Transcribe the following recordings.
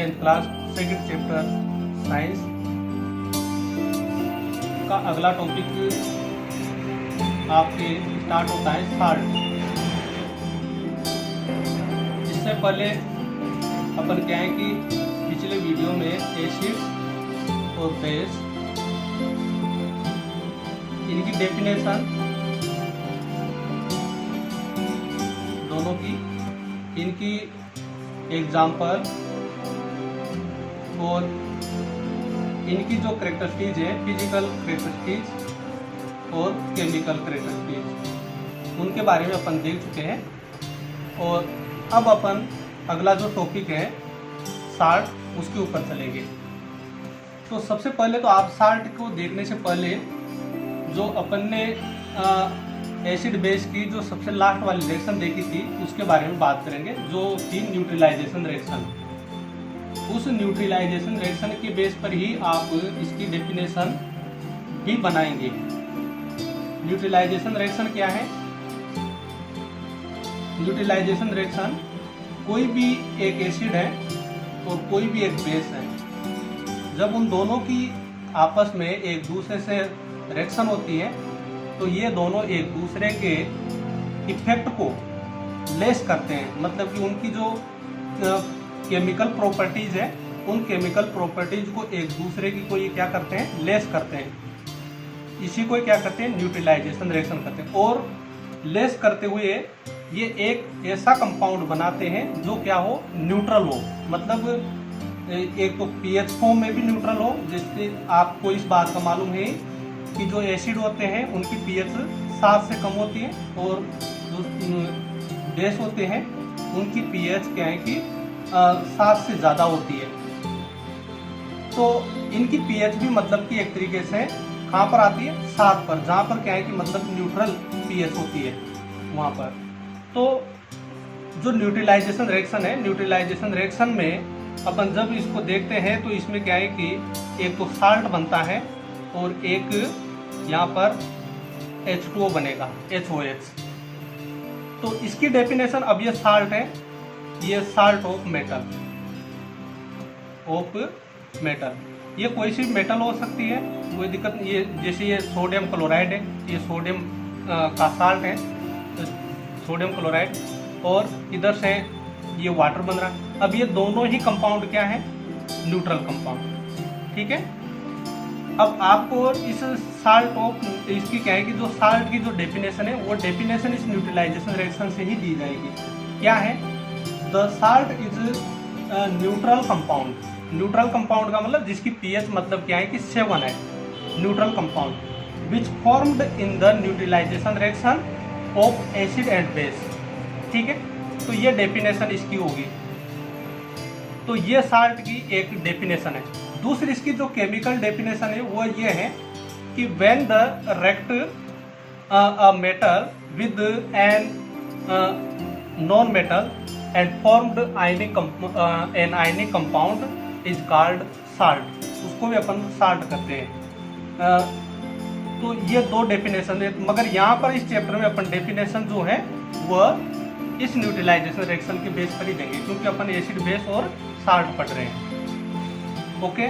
10th class second chapter science का अगला topic आपके स्टार्ट होता है साल्ट। इससे पहले अपन क्या है कि पिछले वीडियो में एसिड और बेस इनकी डेफिनेशन दोनों की, इनकी एग्जाम्पल और इनकी जो करेक्टरिस्टिक्स है, फिजिकल करेक्टरिस्टिक्स और केमिकल करेक्टरिस्टिक्स, उनके बारे में अपन देख चुके हैं। और अब अपन अगला जो टॉपिक है साल्ट, उसके ऊपर चलेंगे। तो सबसे पहले तो आप साल्ट को देखने से पहले जो अपन ने एसिड बेस की जो सबसे लास्ट वाली रिएक्शन देखी थी उसके बारे में बात करेंगे, जो थी न्यूट्रलाइजेशन रिएक्शन। उस न्यूट्रलाइजेशन रिएक्शन के बेस पर ही आप इसकी डेफिनेशन भी बनाएंगे। न्यूट्रलाइजेशन रिएक्शन क्या है? न्यूट्रलाइजेशन रिएक्शन कोई भी एक एसिड है और कोई भी एक बेस है, जब उन दोनों की आपस में एक दूसरे से रिएक्शन होती है तो ये दोनों एक दूसरे के इफेक्ट को लेस करते हैं। मतलब कि उनकी जो केमिकल प्रॉपर्टीज है, उन केमिकल प्रॉपर्टीज को एक दूसरे की को ये क्या करते हैं, लेस करते हैं। इसी को क्या करते हैं, न्यूट्रलाइजेशन रिएक्शन करते हैं। और लेस करते हुए ये एक ऐसा कंपाउंड बनाते हैं जो क्या हो, न्यूट्रल हो। मतलब एक तो पीएच फॉर्म में भी न्यूट्रल हो, जिससे आपको इस बात का मालूम है कि जो एसिड होते हैं उनकी पीएच 7 से कम होती है, और जो बेस होते हैं उनकी पीएच क्या है कि 7 से ज़्यादा होती है। तो इनकी पीएच भी मतलब कि एक तरीके से कहाँ पर आती है, 7 पर, जहाँ पर क्या है कि मतलब न्यूट्रल पीएच होती है वहाँ पर। तो जो न्यूट्रलाइजेशन रिएक्शन है, न्यूट्रलाइजेशन रिएक्शन में अपन जब इसको देखते हैं तो इसमें क्या है कि एक तो साल्ट बनता है और एक यहाँ पर H2O बनेगा, HOH। तो इसकी डेफिनेशन, अब ये साल्ट है, ये साल्ट ऑफ मेटल, ये कोई सी मेटल हो सकती है, कोई दिक्कत नहीं। ये जैसे ये सोडियम क्लोराइड है, ये सोडियम का साल्ट है, सोडियम क्लोराइड, और इधर से ये वाटर बन रहा है। अब ये दोनों ही कंपाउंड क्या है, न्यूट्रल कंपाउंड, ठीक है। अब आपको इस साल्ट ऑफ, इसकी क्या है कि जो साल्ट की जो डेफिनेशन है वो डेफिनेशन इस न्यूट्रलाइजेशन रिएक्शन से ही दी जाएगी। क्या है, the salt is neutral compound. Neutral compound का मतलब जिसकी पीएच मतलब क्या है कि 7 है, neutral compound which formed in the neutralisation reaction of acid and base, ठीक है। तो ये डेफिनेशन इसकी होगी। तो ये साल्ट की एक डेफिनेशन है। दूसरी इसकी जो केमिकल डेफिनेशन है वो ये है कि when they react a metal with an non metal and formed an ionic compound is called salt, उसको भी अपन साल्ट करते हैं। तो ये दो डेफिनेशन है, मगर यहाँ पर इस चैप्टर में अपन डेफिनेशन जो है वह इस न्यूट्रलाइजेशन रिएक्शन के बेस पर ही देंगे, क्योंकि अपन एसिड बेस और साल्ट पढ़ रहे हैं। ओके,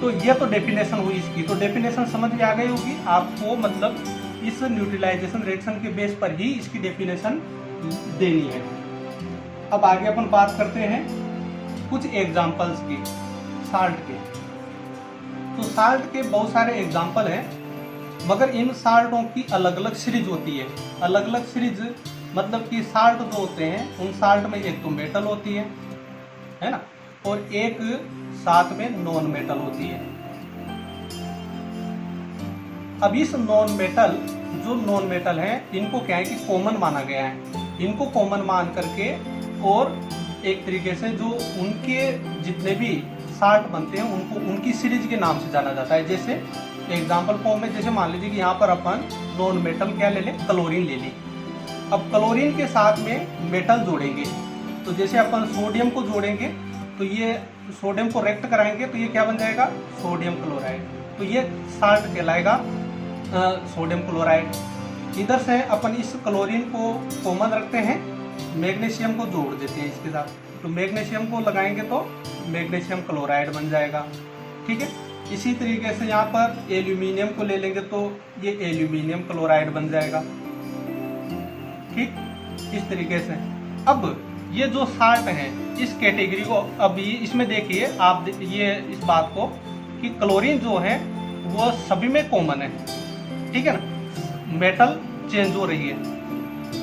तो ये तो डेफिनेशन हुई इसकी। तो डेफिनेशन समझ में आ गई होगी आपको, मतलब इस न्यूट्रलाइजेशन रिएक्शन के बेस पर ही इसकी डेफिनेशन देनी है। अब आगे अपन बात करते हैं कुछ एग्जांपल्स की साल्ट के। तो साल्ट के बहुत सारे एग्जांपल हैं, मगर इन साल्टों की अलग अलग सीरीज होती है। अलग अलग सीरीज मतलब कि साल्ट जो होते हैं उन साल्ट में एक तो मेटल होती है ना, और एक साथ में नॉन मेटल होती है। अब इस नॉन मेटल, जो नॉन मेटल है, इनको क्या है कि कॉमन माना गया है। इनको कॉमन मान करके और एक तरीके से जो उनके जितने भी साल्ट बनते हैं उनको उनकी सीरीज के नाम से जाना जाता है। जैसे एग्जाम्पल फॉर्म में, जैसे मान लीजिए कि यहाँ पर अपन नॉन मेटल क्या ले लें, क्लोरीन ले ली। अब क्लोरीन के साथ में मेटल जोड़ेंगे, तो जैसे अपन सोडियम को जोड़ेंगे तो ये सोडियम को रेक्ट कराएंगे तो ये क्या बन जाएगा, सोडियम क्लोराइड। तो ये साल्ट कहलाएगा सोडियम क्लोराइड। इधर से अपन इस क्लोरीन को कॉमन रखते हैं, मैग्नीशियम को जोड़ देते हैं इसके साथ, तो मैग्नीशियम को लगाएंगे तो मैग्नीशियम क्लोराइड बन जाएगा। ठीक है, इसी तरीके से यहाँ पर एल्यूमिनियम को ले लेंगे तो ये एल्यूमिनियम क्लोराइड बन जाएगा। ठीक, इस तरीके से। अब ये जो साल्ट है इस कैटेगरी को, अब ये इसमें देखिए आप ये इस बात को कि क्लोरीन जो है वो सभी में कॉमन है। ठीक है ना, मेटल चेंज हो रही है,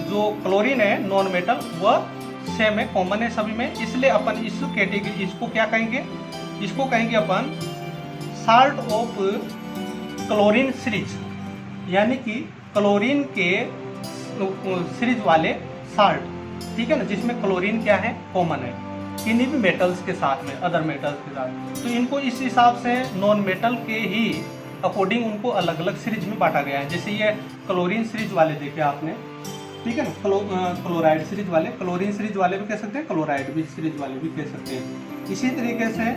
जो क्लोरीन है नॉन मेटल वह सेम है, कॉमन है सभी में, इसलिए अपन इस कैटेगरी इसको क्या कहेंगे, इसको कहेंगे अपन साल्ट ऑफ क्लोरीन सीरीज, यानी कि क्लोरीन के सीरीज वाले साल्ट। ठीक है ना, जिसमें क्लोरीन क्या है, कॉमन है किन्हीं भी मेटल्स के साथ में, अदर मेटल्स के साथ। तो इनको इस हिसाब से नॉन मेटल के ही अकॉर्डिंग उनको अलग अलग सीरीज में बांटा गया है। जैसे ये क्लोरीन सीरीज वाले देखे आपने, ठीक है ना, क्लोराइड सीरीज वाले, क्लोरीन सीरीज वाले भी कह सकते हैं, क्लोराइड भी सीरीज वाले भी कह सकते हैं। इसी तरीके से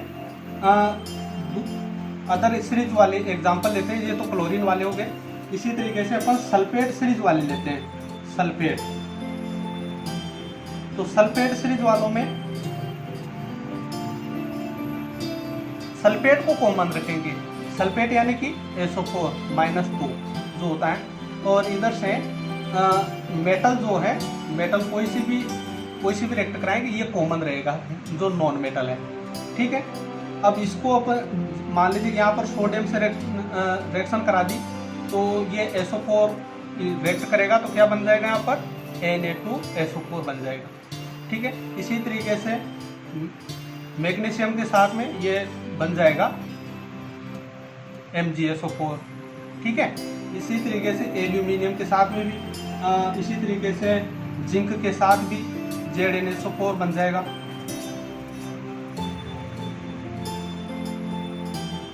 अदर सीरीज वाले एग्जांपल लेते हैं, ये तो क्लोरीन वाले हो गए। इसी तरीके से अपन सल्फेट सीरीज वाले लेते हैं, सल्फेट। तो सल्फेट सीरीज वालों में सल्फेट को कॉमन रखेंगे, सल्फेट यानी कि SO4-2 जो होता है, और इधर से मेटल जो है, मेटल कोई सी भी रिएक्ट कराएंगे ये कॉमन रहेगा जो नॉन मेटल है। ठीक है, अब इसको अपन मान लीजिए यहाँ पर सोडियम से रिएक्शन करा दी तो ये SO4 रिएक्ट करेगा तो क्या बन जाएगा, यहाँ पर Na2SO4 बन जाएगा। ठीक है, इसी तरीके से मैग्नीशियम के साथ में ये बन जाएगा MgSO4। ठीक है, इसी तरीके से एल्यूमिनियम के साथ में भी इसी तरीके से जिंक के साथ भी ZnSO4 बन जाएगा।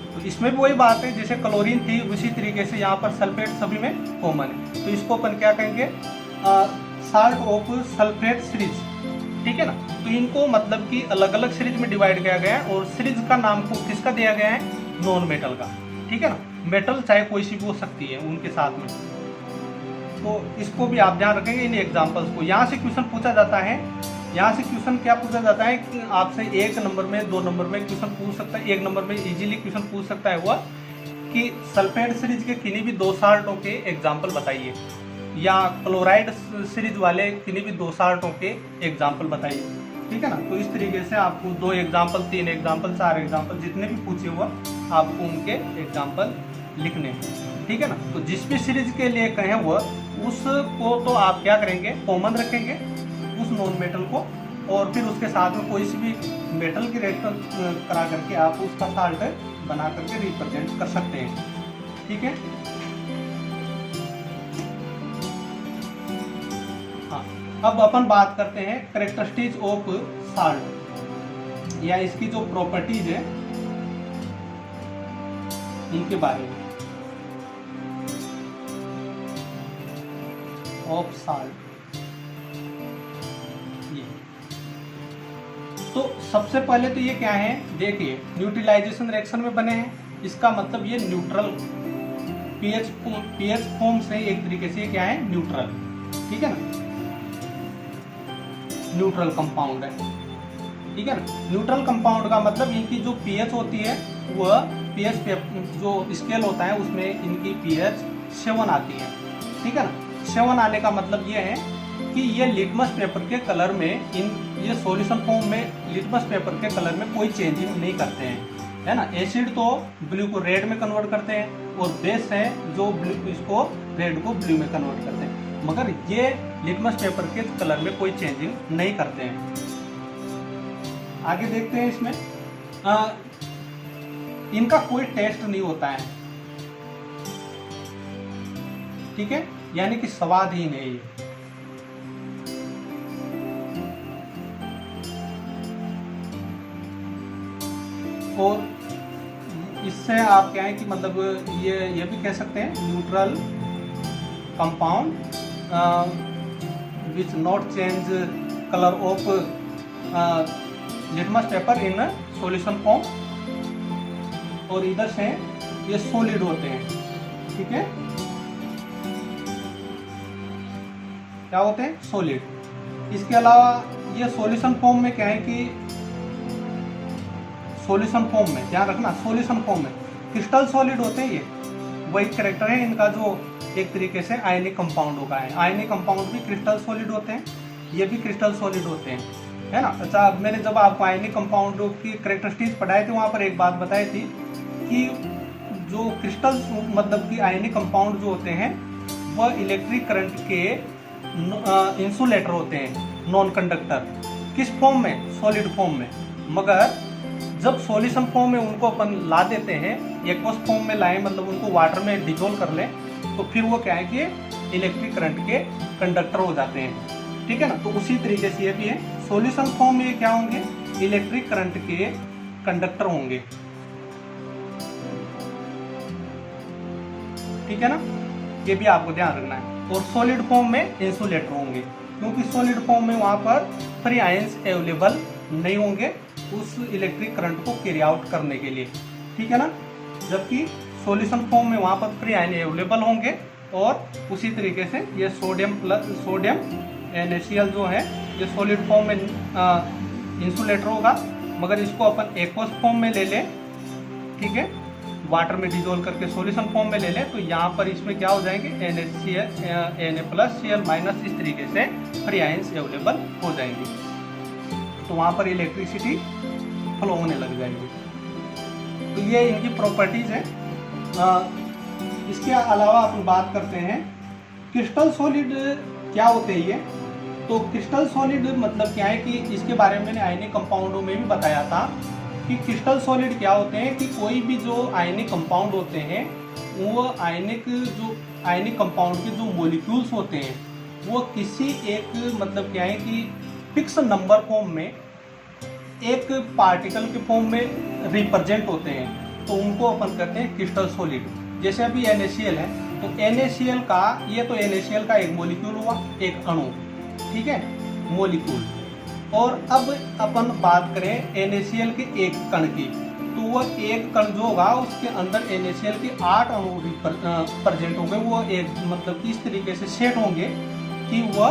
तो इसमें भी वही बात है, जैसे क्लोरीन थी उसी तरीके से यहाँ पर सल्फेट सभी में कॉमन है। तो इसको अपन क्या कहेंगे, साल्ट ऑफ सल्फेट सीरीज। ठीक है ना, तो इनको मतलब कि अलग अलग सीरीज में डिवाइड किया गया है, और सीरीज का नाम को किसका दिया गया है, नॉन मेटल का। ठीक है ना, मेटल चाहे कोई सी भी हो सकती है उनके साथ में। तो इसको भी आप ध्यान रखेंगे इन एग्जांपल्स को। यहाँ से क्वेश्चन पूछा जाता है, यहाँ से क्वेश्चन क्या पूछा जाता है कि आपसे 1 नंबर में 2 नंबर में क्वेश्चन पूछ सकता है, 1 नंबर में इजीली क्वेश्चन पूछ सकता है वह कि सल्फेट सीरीज के किन्हीं भी 2 साल्टों के एग्जाम्पल बताइए, या क्लोराइड सीरीज वाले किन्हीं भी 2 साल्टों के एग्जाम्पल बताइए। ठीक है ना, तो इस तरीके से आपको 2 एग्जाम्पल, 3 एग्जाम्पल, 4 एग्जाम्पल जितने भी पूछे हुआ आपको उनके एग्जाम्पल लिखने हैं। ठीक है ना, तो जिस भी सीरीज के लिए कहें वह उसको तो आप क्या करेंगे, कॉमन रखेंगे उस नॉन मेटल को, और फिर उसके साथ में कोई सी भी मेटल की रिएक्शन करा करके आप उसका साल्ट बना करके रिप्रेजेंट कर सकते हैं। ठीक है, हाँ, अब अपन बात करते हैं कैरेक्टरिस्टिक्स ऑफ साल्ट, या इसकी जो प्रॉपर्टीज है उनके बारे में, ऑफ साल्ट। तो सबसे पहले तो ये क्या है, देखिए न्यूट्रलाइजेशन रिएक्शन में बने हैं, इसका मतलब ये न्यूट्रल पीएच फॉर्म से एक तरीके से क्या है, न्यूट्रल। ठीक है ना, न्यूट्रल कंपाउंड है। ठीक है ना, न्यूट्रल कंपाउंड का मतलब इनकी जो पीएच होती है वह पीएच जो स्केल होता है उसमें इनकी पीएच 7 आती है। ठीक है ना, 7 आने का मतलब ये है कि ये लिटमस पेपर के कलर में, ये सॉल्यूशन फॉर्म में लिटमस पेपर के कलर में कोई चेंजिंग नहीं करते हैं, है ना। एसिड तो ब्लू को रेड में कन्वर्ट करते हैं, और बेस है जो इसको रेड को ब्लू में कन्वर्ट करते हैं, मगर ये लिटमस पेपर के कलर में कोई चेंजिंग नहीं करते हैं। आगे देखते हैं, इसमें इनका कोई टेस्ट नहीं होता है। ठीक है, यानी कि स्वादहीन है ये। और इससे आप क्या है कि मतलब ये भी कह सकते हैं neutral compound which not change colour of litmus paper in solution form, और इधर से ये सॉलिड होते हैं। ठीक है, क्या होते हैं, सॉलिड। इसके अलावा ये सॉल्यूशन फॉर्म में क्या है कि सॉल्यूशन फॉर्म में, ध्यान रखना सॉल्यूशन फॉर्म में। क्रिस्टल सॉलिड होते हैं ये, वही कैरेक्टर है इनका जो एक तरीके से आयनिक कंपाउंडों का है। आयनिक कंपाउंड भी क्रिस्टल सॉलिड होते हैं, ये भी क्रिस्टल सॉलिड होते हैं, है ना। अच्छा, मैंने जब आपको आयनिक कंपाउंडों की कैरेक्टरिस्टिक्स पढ़ाए थे वहाँ पर एक बात बताई थी कि जो क्रिस्टल मतलब कि आयनिक कंपाउंड जो होते हैं वह इलेक्ट्रिक करंट के इंसुलेटर होते हैं, नॉन कंडक्टर। किस फॉर्म में? सॉलिड फॉर्म में। मगर जब सॉल्यूशन फॉर्म में उनको अपन ला देते हैं, एक्वस फॉर्म में लाएं, मतलब उनको वाटर में डिजोल्व कर लें, तो फिर वो क्या है कि इलेक्ट्रिक करंट के कंडक्टर हो जाते हैं, ठीक है ना। तो उसी तरीके से ये भी है, सॉल्यूशन फॉर्म में क्या होंगे? इलेक्ट्रिक करंट के कंडक्टर होंगे, ठीक है ना, ये भी आपको ध्यान रखना है। और सॉलिड फॉर्म में इंसुलेटर होंगे, क्योंकि सॉलिड फॉर्म में वहां पर फ्री आयंस अवेलेबल नहीं होंगे उस इलेक्ट्रिक करंट को कैरी आउट करने के लिए, ठीक है ना। जबकि सॉल्यूशन फॉर्म में वहां पर फ्री आयन अवेलेबल होंगे। और उसी तरीके से ये सोडियम NaCl जो है ये सॉलिड फॉर्म में इंसुलेटर होगा, मगर इसको अपन एक्वस फॉर्म में ले लें, ठीक है, वाटर में डिजोल्व करके सॉल्यूशन फॉर्म में ले लें, तो यहाँ पर इसमें क्या हो जाएंगे? Na+Cl- इस तरीके से फ्री आयंस अवेलेबल हो जाएंगे, तो वहाँ पर इलेक्ट्रिसिटी फ्लो होने लग जाएगी। तो ये इनकी प्रॉपर्टीज है। इसके अलावा अपन बात करते हैं क्रिस्टल सॉलिड क्या होते हैं ये। तो क्रिस्टल सॉलिड मतलब क्या है कि इसके बारे में मैंने आयनिक कंपाउंडों में भी बताया था कि क्रिस्टल सॉलिड क्या होते हैं कि कोई भी जो आयनिक कंपाउंड होते हैं वो आयनिक कंपाउंड के जो मॉलिक्यूल्स होते हैं वो किसी एक मतलब क्या है कि फिक्स नंबर फॉर्म में एक पार्टिकल के फॉर्म में रिप्रेजेंट होते हैं, तो उनको अपन कहते हैं क्रिस्टल सॉलिड। जैसे अभी NaCl है, तो NaCl का ये तो NaCl का एक मॉलिक्यूल हुआ, एक अणु, ठीक है, मॉलिक्यूल। और अब अपन बात करें NaCl के एक कण की, तो वह एक कण जो होगा उसके अंदर NaCl के 8 अणु प्रेजेंट होंगे। वो एक मतलब इस तरीके से सेट होंगे कि वह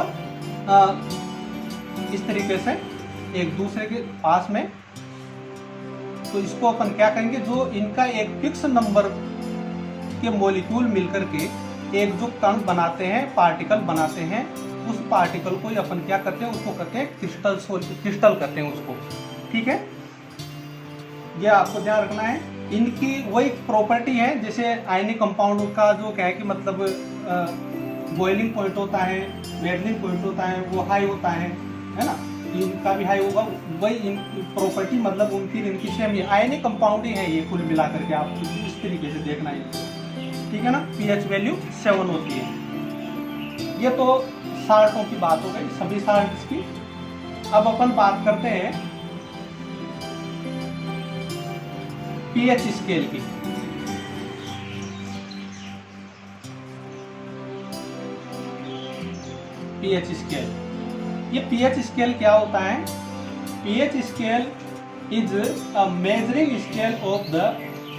इस तरीके से एक दूसरे के पास में, तो इसको अपन क्या कहेंगे? जो इनका एक फिक्स नंबर के मॉलिक्यूल मिलकर के एक जो कण बनाते हैं, पार्टिकल बनाते हैं, उस पार्टिकल को अपन क्या करते हैं? उसको कहते हैं क्रिस्टल कहते हैं उसको, ठीक है। ये आपको ध्यान रखना है। इनकी वही प्रॉपर्टी है जैसे आयनिक कंपाउंड का जो क्या है कि मतलब बॉइलिंग पॉइंट होता है, मेल्टिंग पॉइंट होता है, वो हाई होता है ना, इनका भी हाई होगा। वही इन प्रॉपर्टी मतलब इनकी सेम ही आयनिक कंपाउंड ही है ये कुल मिलाकर के, आप इस तरीके से देखना है, ठीक है ना। pH वैल्यू 7 होती है। ये तो साल्टों की बात हो गई, सभी साल्ट्स की। अब अपन बात करते हैं pH स्केल की। pH स्केल, ये pH स्केल क्या होता है? pH scale is a measuring scale of the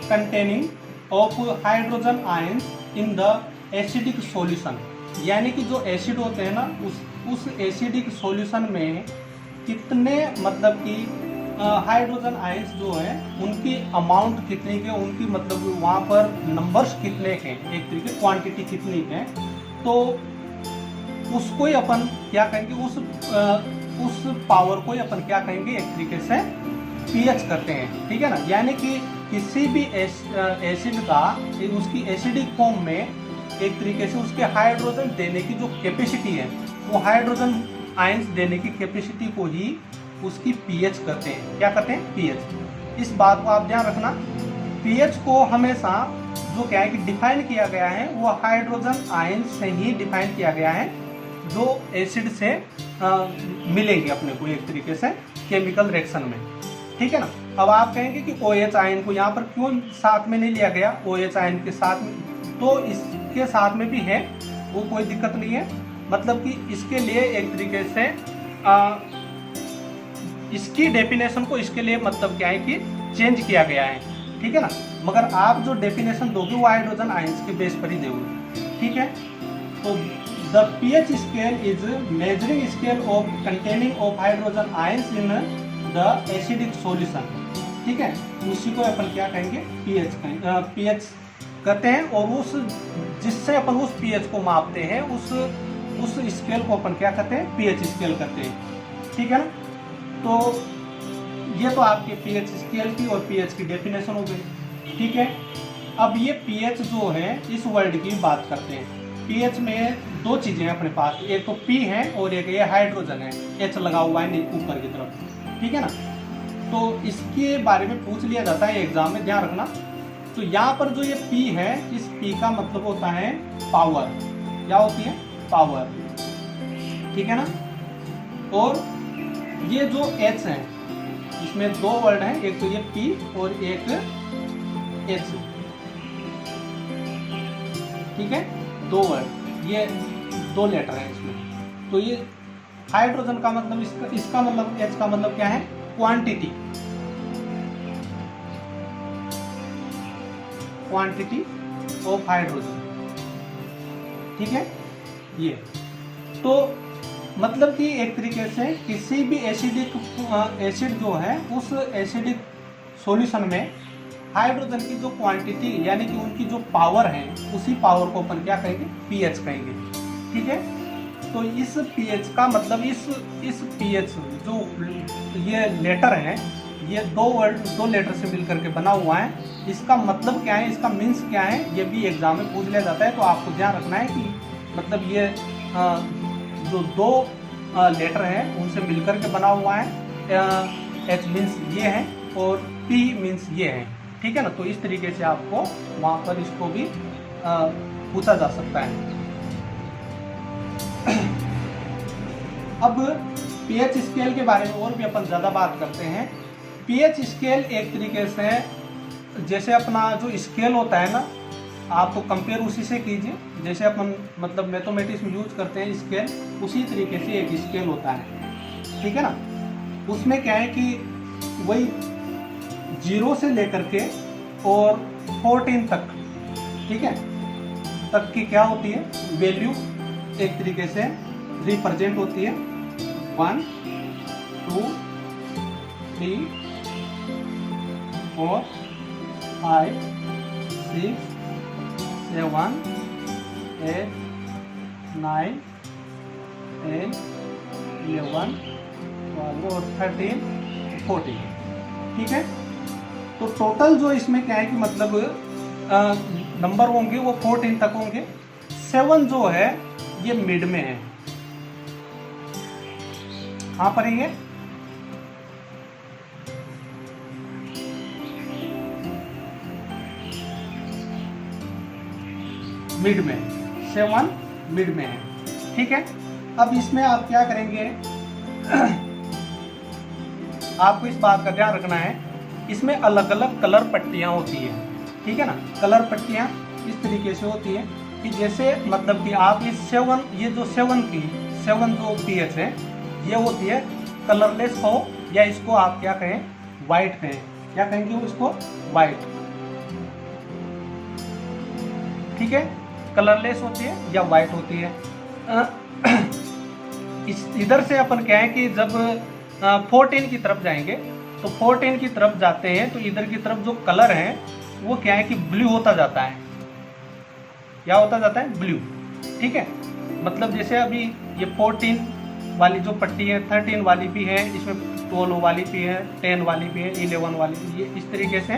containing of hydrogen ions in the acidic solution. यानी कि जो एसिड होते हैं ना, उस एसिडिक सॉल्यूशन में कितने मतलब कि हाइड्रोजन आयंस जो है उनकी अमाउंट कितनी के, उनकी मतलब वहाँ पर नंबर्स कितने के, एक तरीके क्वांटिटी कितनी है, तो उसको ही अपन क्या कहेंगे? उस पावर को ही अपन क्या कहेंगे? एक तरीके से pH करते हैं, ठीक है ना। यानी कि किसी भी एसिड का उसकी एसिडिक फॉर्म में एक तरीके से उसके हाइड्रोजन देने की जो कैपेसिटी है, वो हाइड्रोजन आयंस देने की कैपेसिटी को ही उसकी pH कहते हैं। क्या कहते हैं? pH। इस बात को आप ध्यान रखना। pH को हमेशा जो क्या है कि डिफाइन किया गया है वो हाइड्रोजन आयंस से ही डिफाइन किया गया है, जो एसिड से मिलेंगे अपने को एक तरीके से केमिकल रिएक्शन में, ठीक है ना। अब आप कहेंगे कि OH आयन को यहाँ पर क्यों साथ में नहीं लिया गया? OH आयन के साथ में, तो इसके साथ में भी है, वो कोई दिक्कत नहीं है। मतलब कि इसके लिए एक तरीके से इसकी डेफिनेशन को इसके लिए मतलब क्या है कि चेंज किया गया है, ठीक है ना। मगर आप जो डेफिनेशन दोगे वो हाइड्रोजन आयंस के बेस पर ही दोगे, ठीक है। तो the pH scale is measuring scale of containing of hydrogen ions in the acidic solution। ठीक है, उसी को अपन क्या कहेंगे, पीएच कहेंगे, पीएच कहते हैं। और उस जिससे अपन उस पीएच को मापते हैं, उस स्केल को अपन क्या कहते हैं, पीएच स्केल कहते हैं। ठीक है ना। तो ये तो आपके पीएच स्केल की और पीएच की डेफिनेशन हो गई। ठीक है, अब ये पीएच जो है इस वर्ड की बात करते हैं। पीएच में दो चीजें हैं अपने पास, एक तो पी है और एक ये हाइड्रोजन है, एच लगा हुआ है ऊपर की तरफ। ठीक है ना। तो इसके बारे में पूछ लिया जाता है एग्जाम में, ध्यान रखना। तो यहाँ पर जो ये पी है, इस पी का मतलब होता है पावर। क्या होती है, पावर। ठीक है ना। और ये जो एच है, इसमें दो वर्ड हैं, एक तो ये पी और एक एच। ठीक है, दो वर्ड, ये दो लेटर है इसमें। तो ये हाइड्रोजन का मतलब, इसका मतलब, एच का मतलब क्या है, क्वांटिटी। Quantity of hydrogen. ठीक है, ये तो मतलब कि एक तरीके से किसी भी एसिड जो है, उस एसिडिक सॉल्यूशन में हाइड्रोजन की जो क्वांटिटी यानी कि उनकी जो पावर है, उसी पावर को अपन क्या कहेंगे, पीएच कहेंगे। ठीक है। तो इस पीएच का मतलब, इस पीएच जो ये लेटर है, ये दो लेटर से मिलकर के बना हुआ है, इसका मतलब क्या है, इसका मीन्स क्या है, ये भी एग्जाम में पूछ लिया जाता है। तो आपको ध्यान रखना है कि मतलब ये जो दो लेटर हैं उनसे मिलकर के बना हुआ है। एच मीन्स ये है और पी मीन्स ये है। ठीक है ना। तो इस तरीके से आपको वहाँ पर इसको भी पूछा जा सकता है। अब पीएच स्केल के बारे में और भी अपन ज़्यादा बात करते हैं। पीएच स्केल एक तरीके से जैसे अपना जो स्केल होता है ना, आप तो कंपेयर उसी से कीजिए, जैसे अपन मतलब मैथमेटिक्स में यूज करते हैं स्केल, उसी तरीके से एक स्केल होता है। ठीक है ना। उसमें क्या है कि वही 0 से लेकर के और 14 तक, ठीक है, तक की क्या होती है, वैल्यू एक तरीके से रिप्रेजेंट होती है। 1 2 3 4 5 6 7 8 9 10 11 12 और 13 14। ठीक है। तो टोटल जो इसमें क्या है कि मतलब नंबर होंगे वो 14 तक होंगे। 7 जो है ये मिड में है, कहाँ पर है ये, मिड में। 7 मिड में है। ठीक है। अब इसमें आप क्या करेंगे, आपको इस बात का ध्यान रखना है, इसमें अलग अलग कलर पट्टियां होती है। ठीक है ना। कलर पट्टियां इस तरीके से होती है कि जैसे मतलब कि आप ये 7 जो 7 जो पीएच है, ये होती है कलरलेस हो, या इसको आप क्या कहें, वाइट कहें। क्या कहेंगे इसको, वाइट। ठीक है। कलरलेस होती है या वाइट होती है। इधर से अपन क्या है कि जब 14 की तरफ जाएंगे, तो 14 की तरफ जाते हैं तो इधर की तरफ जो कलर है वो क्या है कि ब्लू होता जाता है। क्या होता जाता है, ब्लू। ठीक है। मतलब जैसे अभी ये 14 वाली जो पट्टी है, 13 वाली भी है, इसमें 12 वाली भी है, 10 वाली भी है, 11 वाली भी, ये इस तरीके से।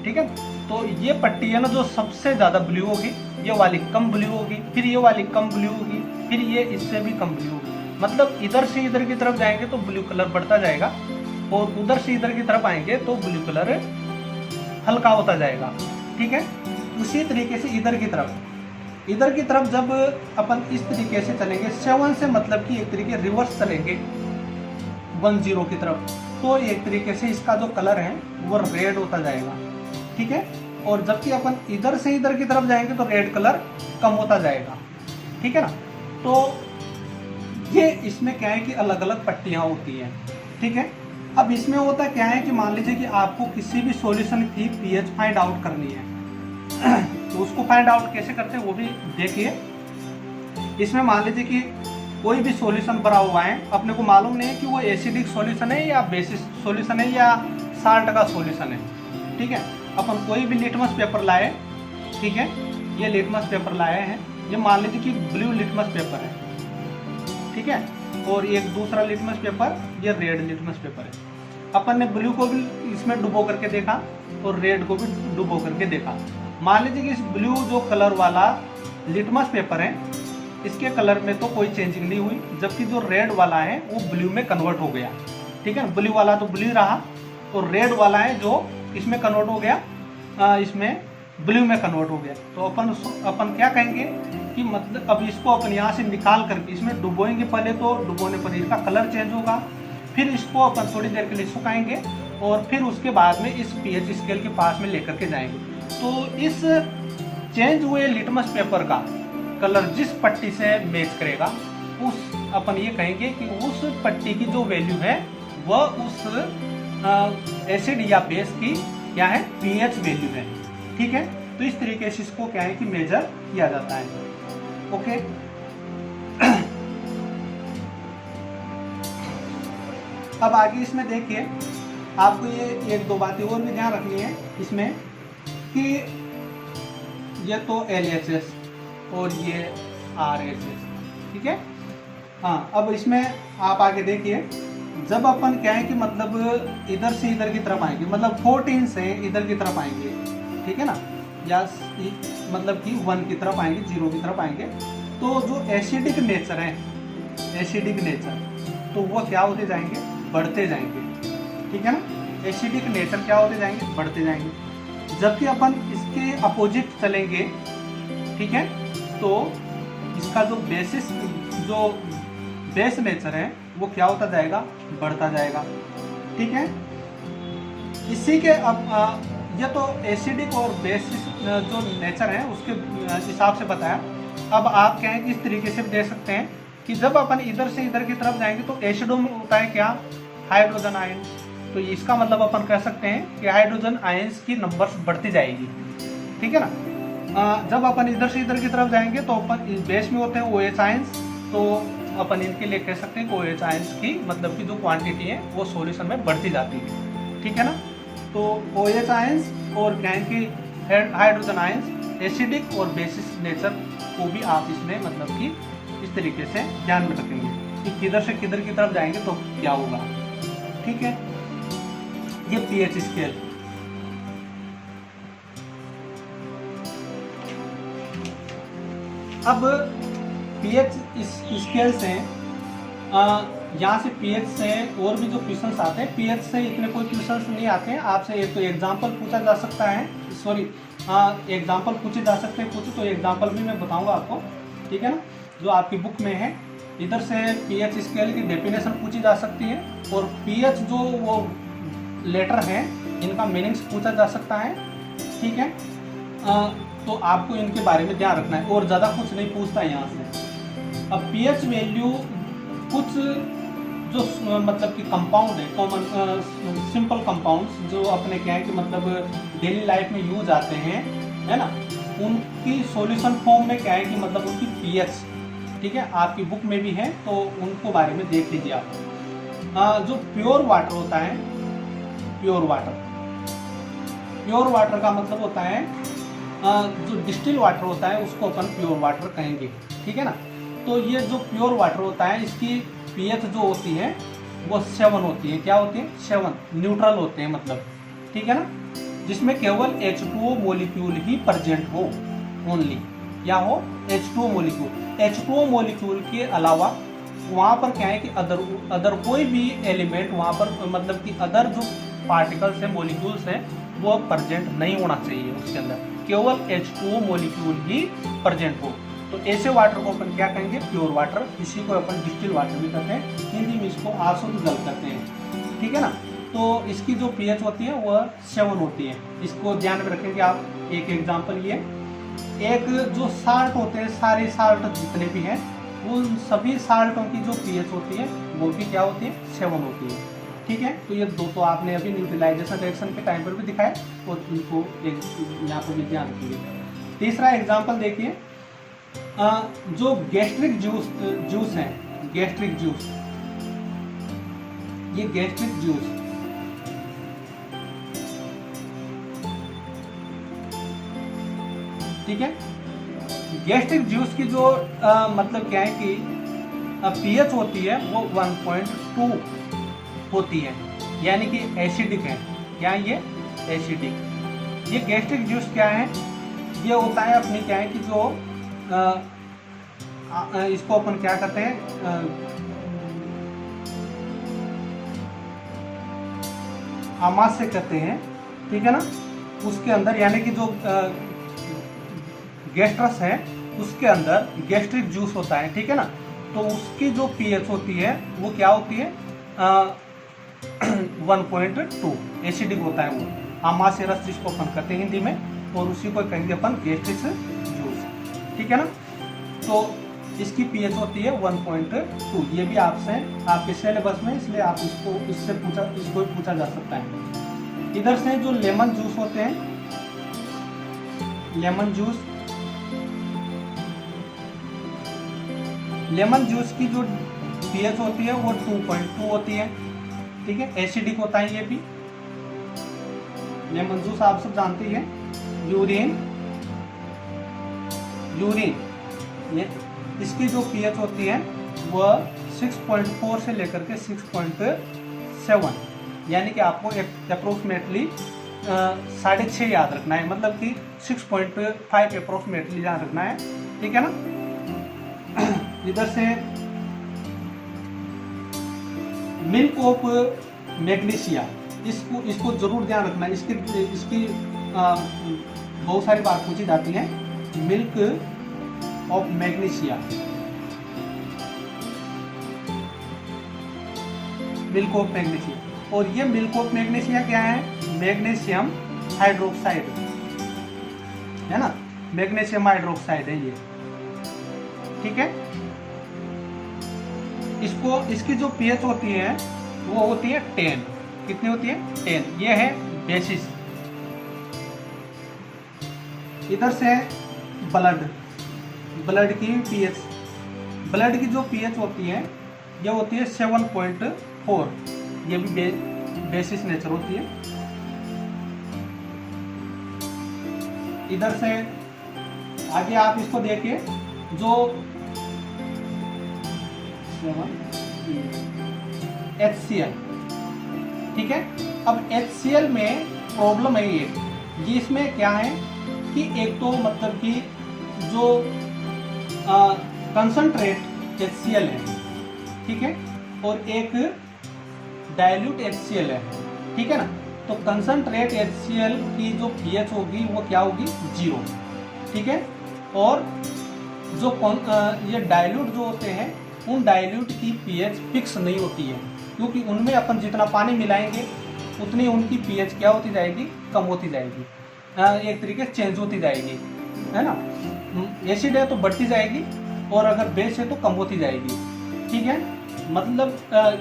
ठीक है। तो ये पट्टी है ना जो सबसे ज़्यादा ब्लू होगी, ये वाली कम ब्लू होगी, फिर ये वाली कम ब्लू होगी, फिर ये इससे भी कम ब्लू होगी। मतलब इधर से इधर की तरफ जाएंगे तो ब्लू कलर बढ़ता जाएगा, और उधर से इधर की तरफ आएंगे तो ब्लू कलर हल्का होता जाएगा। ठीक है। उसी तरीके से इधर की तरफ जब अपन इस तरीके से चलेंगे, 7 से मतलब कि एक तरीके रिवर्स चलेंगे 10 की तरफ, तो एक तरीके से इसका जो कलर है वो रेड होता जाएगा। ठीक है। और जबकि अपन इधर से इधर की तरफ जाएंगे तो रेड कलर कम होता जाएगा। ठीक है ना। तो ये इसमें क्या है कि अलग अलग पट्टियां होती हैं। ठीक है। अब इसमें होता क्या है कि मान लीजिए कि आपको किसी भी सॉल्यूशन की पीएच फाइंड आउट करनी है, तो उसको फाइंड आउट कैसे करते हैं वो भी देखिए। इसमें मान लीजिए कि कोई भी सॉल्यूशन भरा हुआ है, अपने को मालूम नहीं है कि वो एसिडिक सॉल्यूशन है या बेसिक सॉल्यूशन है या साल्ट का सॉल्यूशन है। ठीक है, अपन कोई भी लिटमस पेपर लाए, ठीक है, ये लिटमस पेपर लाए हैं, ये मान लीजिए कि ब्लू लिटमस पेपर है, ठीक है, और एक दूसरा लिटमस पेपर ये रेड लिटमस पेपर है। अपन ने ब्लू को भी इसमें डुबो करके देखा और रेड को भी डुबो करके देखा। मान लीजिए कि इस ब्लू जो कलर वाला लिटमस पेपर है, इसके कलर में तो कोई चेंजिंग नहीं हुई, जबकि जो रेड वाला है वो ब्लू में कन्वर्ट हो गया। ठीक है, ब्लू वाला तो ब्लू रहा और रेड वाला है जो इसमें कन्वर्ट हो गया, इसमें ब्लू में कन्वर्ट हो गया। तो अपन क्या कहेंगे कि मतलब अब इसको अपन यहाँ से निकाल करके इसमें डुबोएंगे पहले, तो डुबोने पर इसका कलर चेंज होगा, फिर इसको अपन थोड़ी देर के लिए सुखाएंगे और फिर उसके बाद में इस pH स्केल के पास में लेकर के जाएंगे। तो इस चेंज हुए लिटमस पेपर का कलर जिस पट्टी से मैच करेगा, उस अपन ये कहेंगे कि उस पट्टी की जो वैल्यू है वह उस एसिड या बेस की क्या है, pH वैल्यू है। ठीक है, तो इस तरीके से इसको क्या है कि मेजर किया जाता है। ओके, अब आगे इसमें देखिए, आपको ये एक दो बातें और भी ध्यान रखनी है इसमें कि ये तो LHS और ये RHS, ठीक है। हाँ, अब इसमें आप आगे देखिए, जब अपन क्या है कि मतलब इधर से इधर की तरफ आएंगे, मतलब 14 से इधर की तरफ आएंगे, ठीक है ना, या मतलब कि 1 की तरफ आएंगे, 0 की तरफ आएंगे, तो जो एसिडिक नेचर है, एसिडिक नेचर, तो वो क्या होते जाएंगे, बढ़ते जाएंगे। ठीक है ना, एसिडिक नेचर क्या होते जाएंगे, बढ़ते जाएंगे। जबकि अपन इसके अपोजिट चलेंगे, ठीक है, तो इसका जो बेस नेचर है वो क्या होता जाएगा, बढ़ता जाएगा। ठीक है, इसी के अब ये तो एसिडिक और बेसिस जो नेचर है उसके हिसाब से बताया। अब आप क्या है कि इस तरीके से देख सकते हैं कि जब अपन इधर से इधर की तरफ जाएंगे तो एसिडो में होता है क्या, हाइड्रोजन आयन। तो इसका मतलब अपन कह सकते हैं कि हाइड्रोजन आयंस की नंबर्स बढ़ती जाएगी। ठीक है ना, जब अपन इधर से इधर की तरफ जाएंगे तो अपन बेस में होते हैं OH आयंस, तो अपन इनके लिए कह सकते हैं कि OH आयंस की मतलब की जो क्वांटिटी है वो सॉल्यूशन में बढ़ती जाती है। ठीक है ना, तो OH आयंस और क्या है कि हाइड्रोजन आयंस एसिडिक और बेसिस नेचर को भी आप इसमें मतलब कि इस तरीके से ध्यान में रखेंगे कि किधर से किधर की तरफ जाएंगे तो क्या होगा। ठीक है, ये pH स्केल। अब pH स्केल से यहाँ से pH से और भी जो क्वेश्चंस आते हैं, pH से इतने कोई क्वेश्चंस नहीं आते हैं। आपसे एक तो एग्जांपल पूछा जा सकता है, एग्जांपल पूछे जा सकते हैं कुछ, तो एग्जांपल भी मैं बताऊंगा आपको। ठीक है ना, जो आपकी बुक में है, इधर से pH स्केल की डेफिनेशन पूछी जा सकती है और pH जो वो लेटर हैं इनका मीनिंग्स पूछा जा सकता है। ठीक है, तो आपको इनके बारे में ध्यान रखना है और ज़्यादा कुछ नहीं पूछता है यहाँ से। अब pH वैल्यू कुछ जो मतलब कि कंपाउंड है, कॉमन सिंपल कंपाउंड्स जो अपने क्या है कि मतलब डेली लाइफ में यूज आते हैं, है ना, उनकी सॉल्यूशन फॉर्म में क्या है कि मतलब उनकी pH, ठीक है, आपकी बुक में भी है, तो उनको बारे में देख लीजिए आप। जो प्योर वाटर होता है, प्योर वाटर का मतलब होता है जो डिस्टिल वाटर होता है उसको अपन प्योर वाटर कहेंगे। ठीक है ना, तो ये जो प्योर वाटर होता है इसकी pH जो होती है वो 7 होती है। क्या होती है, 7 न्यूट्रल होते हैं मतलब। ठीक है ना, जिसमें केवल H2O मॉलिक्यूल ही प्रेजेंट हो, ओनली, या हो H2O मॉलिक्यूल। H2O मॉलिक्यूल के अलावा वहाँ पर क्या है कि अदर कोई भी एलिमेंट वहाँ पर मतलब कि अदर जो पार्टिकल्स हैं, मॉलिक्यूल्स हैं, वो प्रेजेंट नहीं होना चाहिए उसके अंदर, केवल H2O मॉलिक्यूल ही प्रेजेंट हो। तो ऐसे वाटर को अपन क्या कहेंगे, प्योर वाटर। इसी को अपन डिस्टिल वाटर भी कहते हैं, हिंदी में इसको आशुद्ध जल कहते हैं। ठीक है ना, तो इसकी जो pH होती है वह 7 होती है। इसको ध्यान में रखेंगे आप। एक एग्जांपल ये, एक जो साल्ट होते हैं, सारे साल्ट जितने भी हैं, उन सभी साल्टों की जो pH होती है वो भी क्या होती है, 7 होती है। ठीक है, तो ये दो तो आपने अभी न्यूट्रलाइजेशन रिएक्शन के टाइम पर भी दिखाए और इनको यहाँ पर भी ध्यान रखिए। तीसरा एग्जाम्पल देखिए, जो गैस्ट्रिक जूस है, गैस्ट्रिक जूस, ये गैस्ट्रिक जूस ठीक है। गैस्ट्रिक जूस की जो मतलब क्या है कि पीएच होती है वो 1.2 होती है, यानी कि एसिडिक है, या ये एसिडिक। ये गैस्ट्रिक जूस क्या है, ये होता है अपनी क्या है कि जो इसको अपन क्या कहते हैं, आमाशय कहते हैं, ठीक है ना। उसके अंदर यानी कि जो गैस्ट्रस है उसके अंदर गैस्ट्रिक जूस होता है, ठीक है ना। तो उसकी जो पीएच होती है वो क्या होती है 1.2 एसिडिक होता है वो, आमाशय रस जिसको अपन कहते हैं हिंदी में, और उसी को कहेंगे अपन गैस्ट्रिक जूस, ठीक है ना। तो इसकी पीएच होती है 1.2। ये भी आपसे आपके सिलेबस में, इसलिए आप इसको पूछा जा सकता है। इधर से जो लेमन जूस होते हैं, लेमन जूस की जो पीएच होती है वो 2.2 होती है, ठीक है। एसिडिक होता है ये भी। लेमन जूस आप सब जानते हैं। यूरिन ये इसकी जो पीएच होती है वह 6.4 से लेकर के 6.7, यानी कि आपको अप्रोक्सीमेटली 6.5 याद रखना है, मतलब कि 6.5 अप्रोक्सीमेटली याद रखना है, ठीक है ना। इधर से मिल्क ऑफ मैग्नीशिया, इसको जरूर ध्यान रखना है। इसकी बहुत सारी बात पूछी जाती है। मिल्क ऑफ मैग्नीशिया, और ये मिल्क ऑफ मैग्नीशिया क्या है, मैग्नीशियम हाइड्रोक्साइड है ना, मैग्नीशियम हाइड्रोक्साइड है ये, ठीक है। इसकी जो पीएच होती है वो होती है 10। कितनी होती है 10। ये है बेसिस। इधर से ब्लड की पीएच, ब्लड की जो पीएच होती है ये होती है 7.4। ये भी बेसिस नेचर होती है। इधर से आगे आप इसको देखिए, जो HCl, ठीक है। अब HCl में प्रॉब्लम है ये इसमें क्या है कि एक तो मतलब कि जो कंसंट्रेट HCl है, ठीक है, और एक डाइल्यूट HCl है, ठीक है ना। तो कंसंट्रेट HCl की जो pH होगी वो क्या होगी 0, ठीक है। और जो ये डाइल्यूट जो होते हैं उन डाइल्यूट की pH फिक्स नहीं होती है, क्योंकि उनमें अपन जितना पानी मिलाएंगे उतनी उनकी pH क्या होती जाएगी, कम होती जाएगी, एक तरीके से चेंज होती जाएगी, है ना। एसिड है तो बढ़ती जाएगी और अगर बेस है तो कम होती जाएगी, ठीक है। मतलब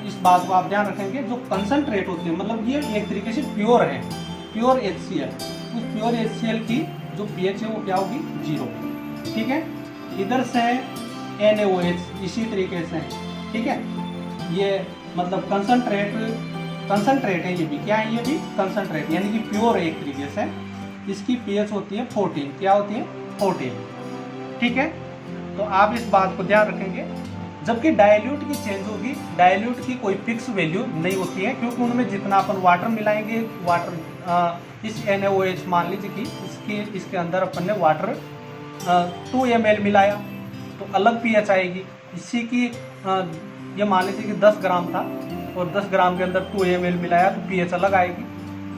इस बात को आप ध्यान रखेंगे, जो कंसंट्रेट होती है मतलब ये एक तरीके से प्योर है, प्योर HCl, उस प्योर HCl की जो pH है वो क्या होगी 0, ठीक है। इधर से NaOH इसी तरीके से, ठीक है। ये मतलब कंसंट्रेट है, ये भी क्या है, ये भी कंसंट्रेट यानी कि प्योर है एक तरीके से। इसकी pH होती है 14। क्या होती है 14, ठीक है। तो आप इस बात को ध्यान रखेंगे। जबकि डाइल्यूट की चेंज होगी, डाइल्यूट की कोई फिक्स वैल्यू नहीं होती है, क्योंकि उनमें जितना अपन वाटर मिलाएंगे, वाटर इस NaOH मान लीजिए कि इसके अंदर अपन ने वाटर 2 ml मिलाया तो अलग pH आएगी। इसी की ये मान लीजिए कि 10 ग्राम था और 10 ग्राम के अंदर 2 ml मिलाया तो pH अलग आएगी,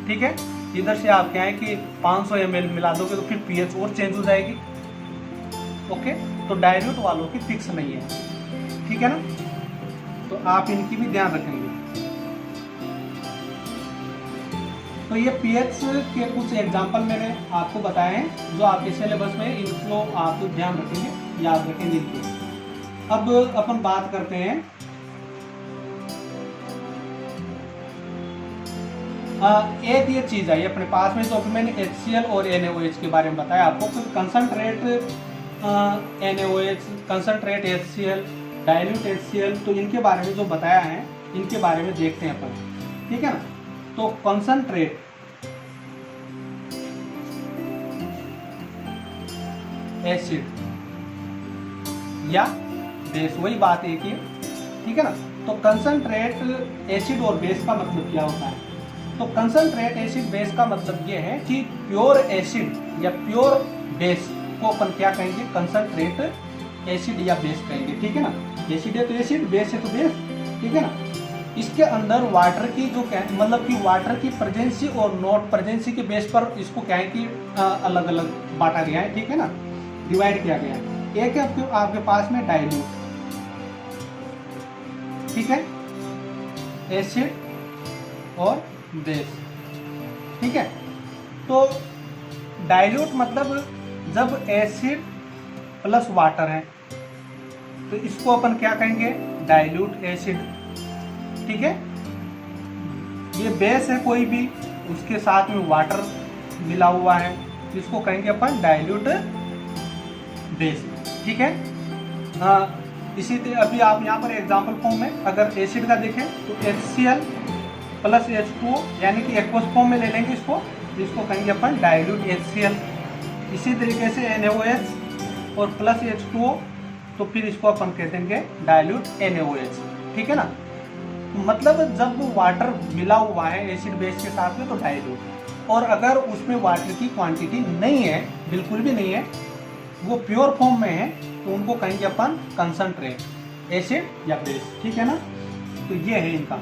ठीक है। इधर से आप क्या है कि 500 ml मिला दोगे तो फिर pH और चेंज हो जाएगी, ओके। तो डाइल्यूट वालों की फिक्स नहीं है, ठीक है ना। तो आप इनकी भी ध्यान रखेंगे। तो ये pH के कुछ एग्जांपल मैंने आपको बताए हैं जो आपके सिलेबस में, इनको आप ध्यान रखेंगे, याद रखेंगे इनको। अब अपन बात करते हैं एक ये चीज आई अपने पास में, तो मैंने HCl और NaOH के बारे में बताया आपको। तो concentrate NaOH, concentrate HCl, dilute HCl, तो इनके बारे में जो बताया है इनके बारे में देखते हैं अपन, ठीक है ना। तो एसिड या बेस, वही बात एक ही है, ठीक है ना। तो कंसंट्रेट एसिड और बेस का मतलब क्या होता है? तो कंसंट्रेट एसिड बेस का मतलब ये है कि प्योर एसिड या प्योर बेस को अपन क्या कहेंगे? कंसंट्रेट एसिड या बेस कहेंगे, ठीक है ना। एसिड है तो एसिड, बेस है तो बेस, ठीक है ना। इसके अंदर वाटर की जो मतलब कि वाटर की प्रेजेंसी और नॉट प्रेजेंसी के बेस पर इसको क्या है कि अलग अलग बांटा गया है, ठीक है ना, डिवाइड किया गया है। एक है आपके पास में डाइल्यूट, ठीक है, एसिड और बेस, ठीक है। तो डाइल्यूट मतलब जब एसिड प्लस वाटर है तो इसको अपन क्या कहेंगे? डाइल्यूट एसिड, ठीक है। ये बेस है कोई भी, उसके साथ में वाटर मिला हुआ है, इसको कहेंगे अपन डाइल्यूट बेस, ठीक है। इसी तरह अभी आप यहाँ पर एग्जांपल फॉर्म में अगर एसिड का देखें तो HCl प्लस H2O यानी कि एक्वस फॉर्म में ले लेंगे इसको कहेंगे अपन डाइल्यूट HCl। इसी तरीके से NaOH और प्लस H2O, तो फिर इसको अपन कह देंगे डाइल्यूट NaOH, ठीक है ना। मतलब जब वाटर मिला हुआ है एसिड बेस के साथ में तो डाइल्यूट, और अगर उसमें वाटर की क्वांटिटी नहीं है, बिल्कुल भी नहीं है, वो प्योर फॉर्म में है, तो उनको कहेंगे अपन कंसंट्रेट एसिड या बेस, ठीक है ना। तो ये है इनका।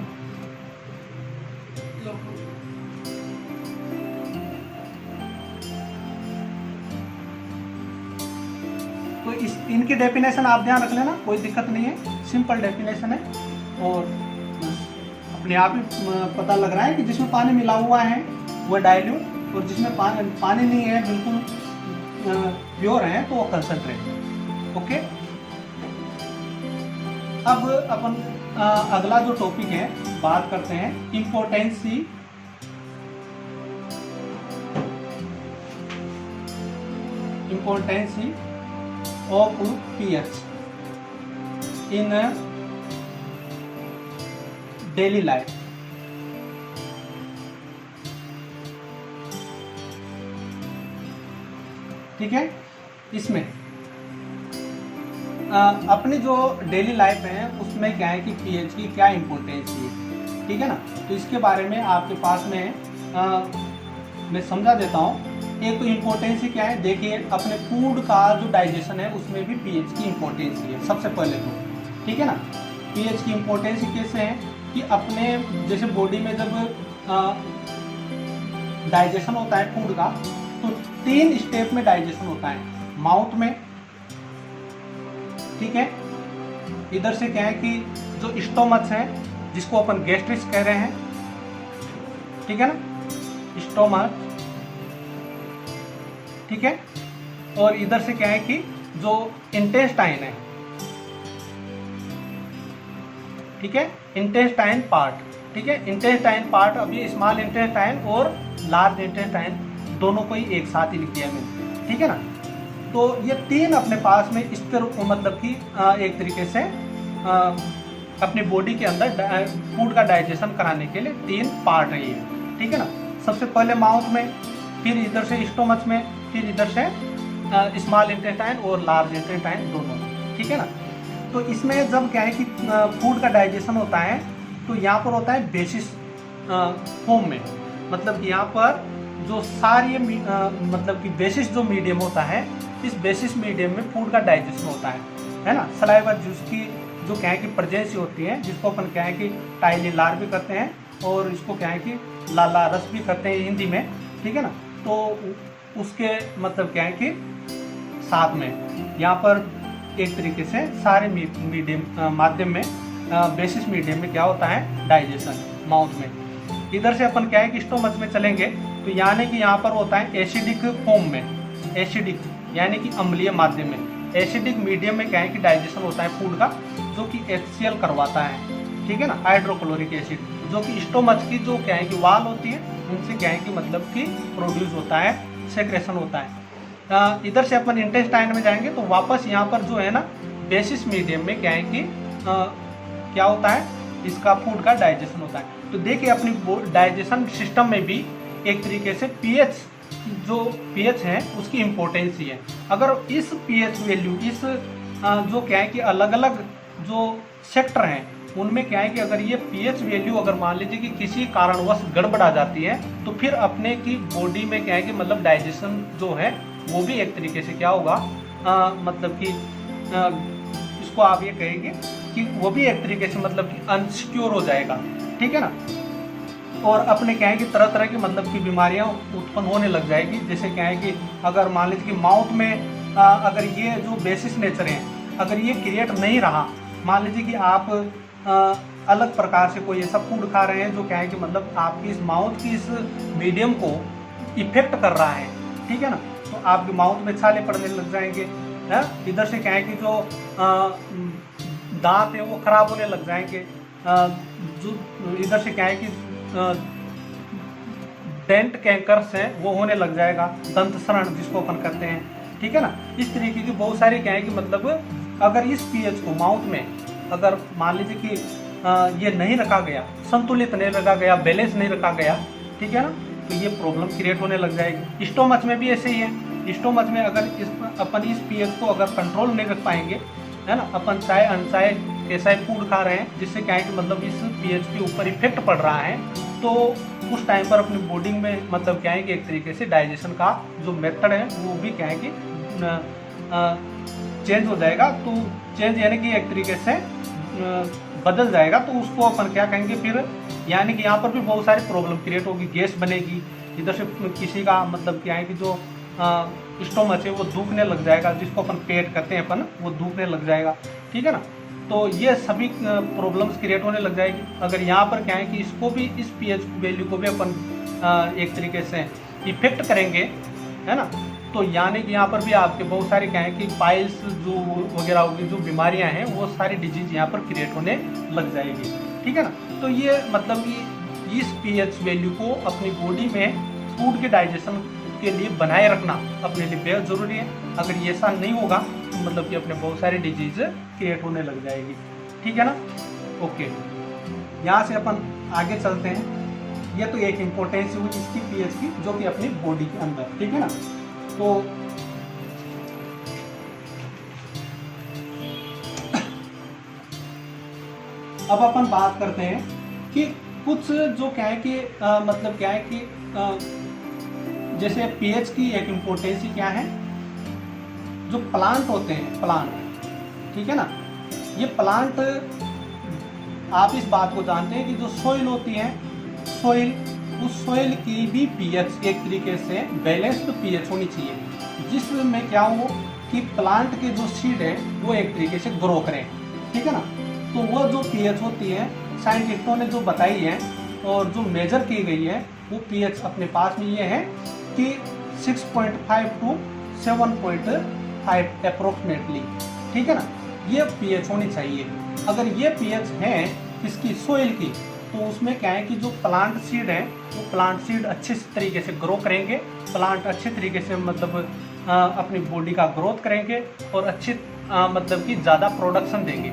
तो इनकी डेफिनेशन आप ध्यान रख लेना, कोई दिक्कत नहीं है, सिंपल डेफिनेशन है, और अपने आप ही पता लग रहा है कि जिसमें पानी मिला हुआ है वो डाइल्यूट, और जिसमें पानी नहीं है, बिल्कुल प्योर है, तो वो कंसंट्रेट। ओके, अब अपन अगला जो टॉपिक है बात करते हैं impotency of pH in daily life. ठीक है, इसमें अपनी जो डेली लाइफ है उसमें क्या है कि pH की क्या इम्पोर्टेंस है, ठीक है ना। तो इसके बारे में आपके पास में मैं समझा देता हूँ। एक तो इम्पोर्टेंस क्या है, देखिए अपने फूड का जो डाइजेशन है उसमें भी pH की इम्पोर्टेंस है सबसे पहले तो, ठीक है ना। pH की इम्पोर्टेंस कैसे है कि अपने जैसे बॉडी में जब डाइजेशन होता है फूड का, तो 3 स्टेप में डाइजेशन होता है। माउथ में, ठीक है, इधर से क्या है कि जो स्टोमच है जिसको अपन गैस्ट्रिक्स कह रहे हैं, ठीक है ना, स्टोमच, ठीक है। और इधर से क्या है कि जो इंटेस्टाइन है, ठीक है, इंटेस्टाइन पार्ट, ठीक है। इंटेस्टाइन पार्ट, अभी स्मॉल इंटेस्टाइन और लार्ज इंटेस्टाइन दोनों को ही एक साथ ही लिख दिया मैंने, ठीक है ना। तो ये 3 अपने पास में इस पर मतलब कि एक तरीके से अपनी बॉडी के अंदर फूड का डाइजेशन कराने के लिए 3 पार्ट है ये, ठीक है ना। सबसे पहले माउथ में, फिर इधर से स्टोमच में, फिर इधर से स्मॉल इंटेस्टाइन और लार्ज इंटेस्टाइन दोनों, ठीक है ना। तो इसमें जब क्या है कि फूड का डाइजेशन होता है तो यहाँ पर होता है बेसिस फॉर्म में, मतलब कि यहाँ पर जो सारी मतलब कि बेसिस जो मीडियम होता है, इस बेसिस मीडियम में फूड का डाइजेशन होता है ना। सलाइवा जूस की जो क्या है कि प्रेजेंसी होती है, जिसको अपन क्या है कि टाइली लार भी करते हैं और इसको क्या है कि लाला रस भी करते हैं हिंदी में, ठीक है ना। तो उसके मतलब क्या है कि साथ में यहाँ पर एक तरीके से सारे मीडियम माध्यम में बेसिस मीडियम में क्या होता है डाइजेशन माउथ में। इधर से अपन क्या है कि स्टोमच में चलेंगे तो यानी कि यहाँ पर होता है एसिडिक फॉर्म में, एसिडिक यानी कि अम्लीय माध्यम में, एसिडिक मीडियम में क्या है कि डाइजेशन होता है फूड का, जो कि HCl करवाता है, ठीक है ना, हाइड्रोक्लोरिक एसिड, जो कि स्टोमच की जो क्या है कि वाल होती है उनसे क्या है कि मतलब कि प्रोड्यूस होता है, सेक्रेशन होता है। इधर से अपन इंटेस्टाइन में जाएंगे तो वापस यहाँ पर जो है ना बेसिस मीडियम में क्या है कि क्या होता है, इसका फूड का डाइजेशन होता है। तो देखिए अपनी डाइजेशन सिस्टम में भी एक तरीके से pH जो पीएच है उसकी इम्पोर्टेंस ही है। अगर इस पीएच वैल्यू, इस जो क्या है कि अलग अलग जो सेक्टर हैं उनमें क्या है कि अगर ये पीएच वैल्यू अगर मान लीजिए कि किसी कारणवश गड़बड़ आ जाती है तो फिर अपने की बॉडी में क्या है कि मतलब डाइजेशन जो है वो भी एक तरीके से क्या होगा, मतलब कि इसको आप ये कहेंगे कि वो भी एक तरीके से मतलब कि अनसिक्योर हो जाएगा, ठीक है ना। और अपने क्या है कि तरह तरह की मतलब की बीमारियां उत्पन्न होने लग जाएगी। जैसे क्या है कि अगर मान लीजिए कि माउथ में अगर ये जो बेसिस नेचर है अगर ये क्रिएट नहीं रहा, मान लीजिए कि आप अलग प्रकार से कोई ऐसा फूड खा रहे हैं जो क्या है कि मतलब आपकी इस माउथ की इस मीडियम को इफेक्ट कर रहा है, ठीक है ना, तो आपके माउथ में छाले पड़ने लग जाएंगे, है। इधर से क्या है कि जो दांत है वो खराब होने लग जाएंगे, जो इधर से क्या है कि डेंट कैंकर्स हैं वो होने लग जाएगा, दंत शरण जिसको अपन कहते हैं, ठीक है ना। इस तरीके की बहुत सारी क्या है कि मतलब अगर इस पीएच को माउथ में अगर मान लीजिए कि ये नहीं रखा गया, संतुलित नहीं रखा गया, बैलेंस नहीं रखा गया, ठीक है ना, तो ये प्रॉब्लम क्रिएट होने लग जाएगी। स्टोमच में भी ऐसे ही है। स्टोमच में अगर अपन इस पीएच को अगर कंट्रोल नहीं रख पाएंगे, है ना, अपन चाहे अनचाहे कैसा फूड खा रहे हैं जिससे क्या है कि मतलब इस पीएच के ऊपर इफेक्ट पड़ रहा है, तो उस टाइम पर अपनी बॉडी में मतलब क्या है कि एक तरीके से डाइजेशन का जो मेथड है वो भी क्या है कि चेंज हो जाएगा। तो चेंज यानी कि एक तरीके से बदल जाएगा, तो उसको अपन क्या कहेंगे फिर, यानी कि यहाँ पर भी बहुत सारी प्रॉब्लम क्रिएट होगी, गैस बनेगी, इधर से किसी का मतलब क्या है कि जो स्टोमच है वो दुखने लग जाएगा, जिसको अपन पेट कहते हैं अपन, वो दुखने लग जाएगा, ठीक है ना। तो ये सभी प्रॉब्लम्स क्रिएट होने लग जाएगी। अगर यहाँ पर क्या है कि इसको भी, इस पीएच वैल्यू को भी अपन एक तरीके से इफेक्ट करेंगे, है ना, तो यानी कि यहाँ पर भी आपके बहुत सारे क्या है कि पाइल्स जो वगैरह होगी, जो बीमारियाँ हैं वो सारी डिजीज यहाँ पर क्रिएट होने लग जाएगी, ठीक है ना। तो ये मतलब कि इस पीएच वैल्यू को अपनी बॉडी में फूड के डाइजेशन के लिए बनाए रखना अपने लिए बेहद ज़रूरी है। अगर ये ऐसा नहीं होगा तो मतलब कि अपने बहुत सारी डिजीज क्रिएट होने लग जाएगी, ठीक है ना। ओके, यहाँ से अपन आगे चलते हैं। ये तो एक इम्पोर्टेंस हुई इसकी पीएच की, जो कि अपनी बॉडी के अंदर, ठीक है ना। तो अब अपन बात करते हैं कि कुछ जो क्या है कि मतलब क्या है कि जैसे पीएच की एक इम्पोर्टेंस क्या है, जो प्लांट होते हैं, प्लांट, ठीक है ना, ये प्लांट, आप इस बात को जानते हैं कि जो सोइल होती है, सोइल, उस सोइल की भी पीएच एक तरीके से बैलेंस्ड पीएच होनी चाहिए, जिसमें क्या हो कि प्लांट के जो सीड है वो एक तरीके से ग्रो करें, ठीक है ना। तो वो जो पीएच होती है साइंटिस्टों ने जो बताई है और जो मेजर की गई है, वो पीएच अपने पास में ये है कि 6.5 to 7.5 अप्रोक्सीमेटली, ठीक है ना, ये पीएच होनी चाहिए। अगर ये पीएच है इसकी सोइल की, तो उसमें क्या है कि जो प्लांट सीड है वो प्लांट सीड अच्छे तरीके से ग्रो करेंगे, प्लांट अच्छे तरीके से मतलब अपनी बॉडी का ग्रोथ करेंगे और अच्छी मतलब कि ज़्यादा प्रोडक्शन देंगे,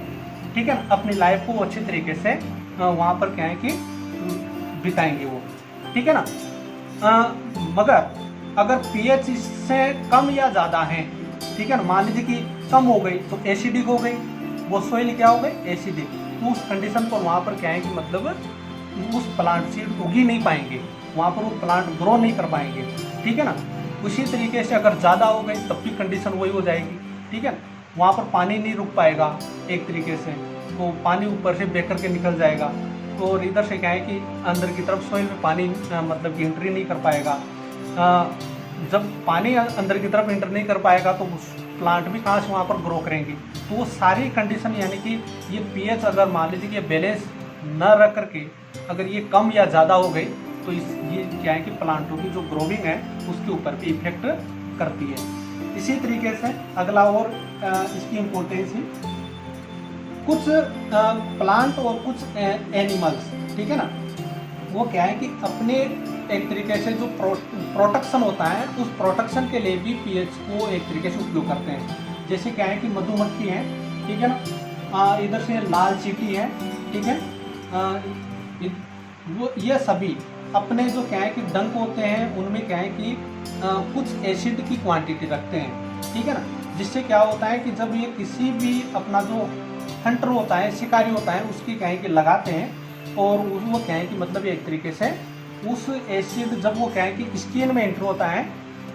ठीक है ना, अपनी लाइफ को अच्छे तरीके से वहाँ पर क्या है कि बिताएंगे वो, ठीक है ना। मगर अगर पीएच इससे कम या ज़्यादा है, ठीक है ना, मान लीजिए कि कम हो गई तो एसिडिक हो गई, वो सोइल क्या हो गई, एसिडिक, तो उस कंडीशन पर वहाँ पर क्या है कि मतलब उस प्लांट सीड उगी नहीं पाएंगे, वहाँ पर वो प्लांट ग्रो नहीं कर पाएंगे, ठीक है ना। उसी तरीके से अगर ज़्यादा हो गई तब भी कंडीशन वही हो जाएगी, ठीक है, वहाँ पर पानी नहीं रुक पाएगा एक तरीके से, तो पानी ऊपर से बह करके निकल जाएगा, और इधर से क्या है कि अंदर की तरफ सोइल में पानी मतलब कि एंट्री नहीं कर पाएगा। जब पानी अंदर की तरफ एंटर नहीं कर पाएगा तो उस प्लांट भी कहाँ से वहाँ पर ग्रो करेंगे। तो वो सारी कंडीशन, यानी कि ये पीएच अगर मान लीजिए कि बैलेंस न रख करके अगर ये कम या ज़्यादा हो गई तो ये क्या है कि प्लांटों की जो ग्रोविंग है उसके ऊपर भी इफेक्ट करती है। इसी तरीके से अगला और इसकी इम्पोर्टेंस है, कुछ प्लांट और कुछ एनिमल्स, ठीक है ना, वो क्या है कि अपने एक तरीके से जो प्रोटेक्शन होता है उस प्रोटेक्शन के लिए भी पीएच को एक तरीके से उपयोग करते हैं। जैसे क्या है कि मधुमक्खी है, ठीक है ना, इधर से लाल चींटी है, ठीक है, वो ये सभी अपने जो क्या है कि डंक होते हैं उनमें क्या है कि कुछ एसिड की क्वांटिटी रखते हैं, ठीक है ना, जिससे क्या होता है कि जब ये किसी भी अपना जो हंटर होता है, शिकारी होता है, उसकी क्या है कि लगाते हैं और वो क्या है कि मतलब एक तरीके से उस एसिड जब वो क्या है कि स्किन में एंटर होता है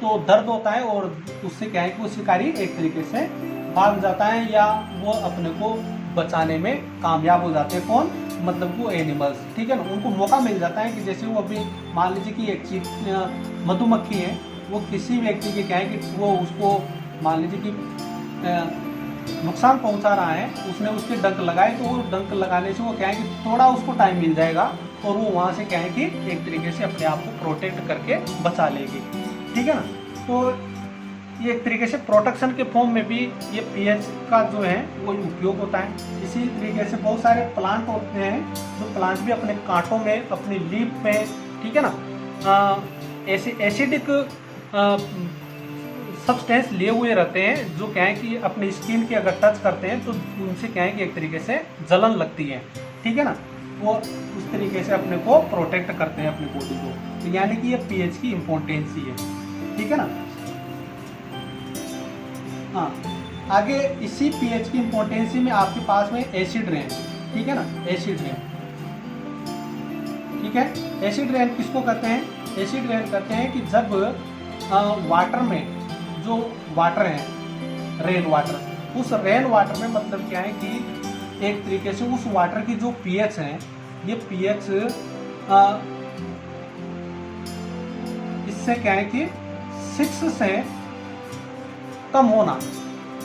तो दर्द होता है और उससे क्या है कि वो शिकारी एक तरीके से भाग जाता है या वो अपने को बचाने में कामयाब हो जाते हैं। कौन? मतलब वो एनिमल्स, ठीक है ना, उनको मौका मिल जाता है कि जैसे वो अभी मान लीजिए कि एक मधुमक्खी है, वो किसी व्यक्ति के क्या है कि वो उसको मान लीजिए कि नुकसान पहुंचा रहा है, उसने उसके डंक लगाए तो वो डंक लगाने से वो क्या है कि थोड़ा उसको टाइम मिल जाएगा और वो वहाँ से क्या है कि एक तरीके से अपने आप को प्रोटेक्ट करके बचा लेगी, ठीक है ना। तो ये एक तरीके से प्रोटेक्शन के फॉर्म में भी ये पीएच का जो है वो उपयोग होता है। इसी तरीके से बहुत सारे प्लांट होते हैं जो प्लांट भी अपने कांटों में, अपनी लीफ में, ठीक है ना, ऐसे एसिडिक सब्सटेंस लिए हुए रहते हैं जो क्या है कि अपनी स्किन के अगर टच करते हैं तो उनसे क्या है कि एक तरीके से जलन लगती है, ठीक है ना, वो उस तरीके से अपने को प्रोटेक्ट करते हैं अपनी बॉडी को। तो यानी कि ये पीएच की इम्पोर्टेंसी है, ठीक है ना। हाँ, आगे इसी पीएच की इम्पोर्टेंसी में आपके पास में एसिड रेन, ठीक है ना, एसिड रेन, ठीक है। एसिड रेन किसको कहते हैं? एसिड रेन कहते हैं कि जब वाटर में जो वाटर है, रेन वाटर, उस रेन वाटर में मतलब क्या है कि एक तरीके से उस वाटर की जो पीएच है, ये पीएच इससे क्या है कि 6 से कम होना,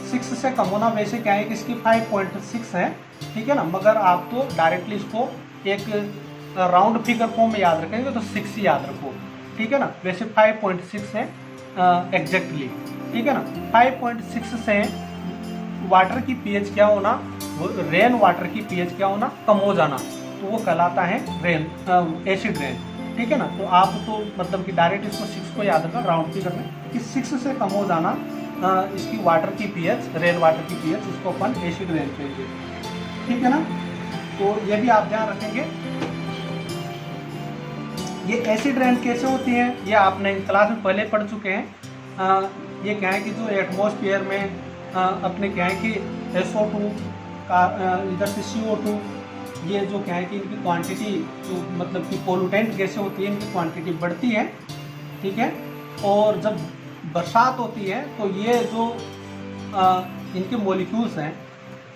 6 से कम होना। वैसे क्या है कि इसकी 5.6 है, ठीक है ना, मगर आप तो डायरेक्टली इसको एक राउंड फिगर फॉर्म में याद रखेंगे तो 6 ही याद रखो, ठीक है ना। वैसे 5.6 है एग्जैक्टली, ठीक है ना। 5.6 से वाटर की पीएच क्या होना, रेन वाटर की पीएच क्या होना, कम हो जाना, तो वो कहलाता है रेन एसिड रेन, ठीक है ना। तो आप तो मतलब कि डायरेक्ट इसको 6 को याद रखना राउंड फिगर में कि 6 से कम हो जाना इसकी वाटर की पीएच, रेन वाटर की पीएच, इसको अपन एसिड रेन कहेंगे, ठीक है ना। तो ये भी आप ध्यान रखेंगे। ये एसिड रेन कैसे होती है ये आपने क्लास में पहले पढ़ चुके हैं। ये क्या है कि जो एटमॉस्फेयर में अपने क्या है कि SO2 का इधर से CO2, ये जो क्या है कि इनकी क्वांटिटी जो मतलब कि पोल्यूटेंट गैसें होती है इनकी क्वांटिटी बढ़ती है, ठीक है। और जब बरसात होती है तो ये जो इनके मॉलिक्यूल्स हैं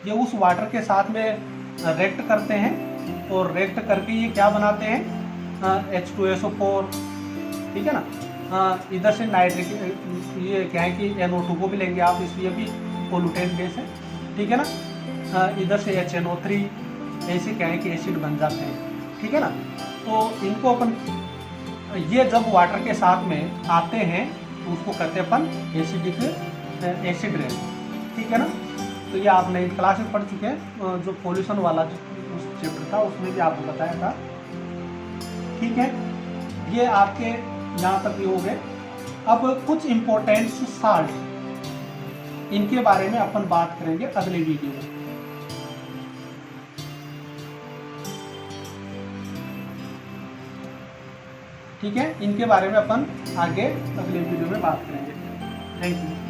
ये उस वाटर के साथ में रिएक्ट करते हैं और रिएक्ट करके ये क्या बनाते हैं, H2SO4, ठीक है ना। इधर से नाइट्रिक, ये क्या है कि NO2 को भी लेंगे आप, इसलिए भी पोल्यूटेंट गैस है, ठीक है ना। इधर से HNO3, ऐसे क्या है कि एसिड बन जाते हैं, ठीक है ना। तो इनको अपन ये जब वाटर के साथ में आते हैं तो उसको कहते हैं अपन एसिडिक एसिड रेन, ठीक है ना। तो ये आपने क्लास में पढ़ चुके हैं, जो पॉल्यूशन वाला जो उस चैप्टर था उसमें भी आपको बताया था, ठीक है। ये आपके यहाँ तक भी हो गए। अब कुछ इम्पोर्टेंट साल्ट, इनके बारे में अपन बात करेंगे अगले वीडियो में, ठीक है। इनके बारे में अपन आगे अगले वीडियो में बात करेंगे। Thank you.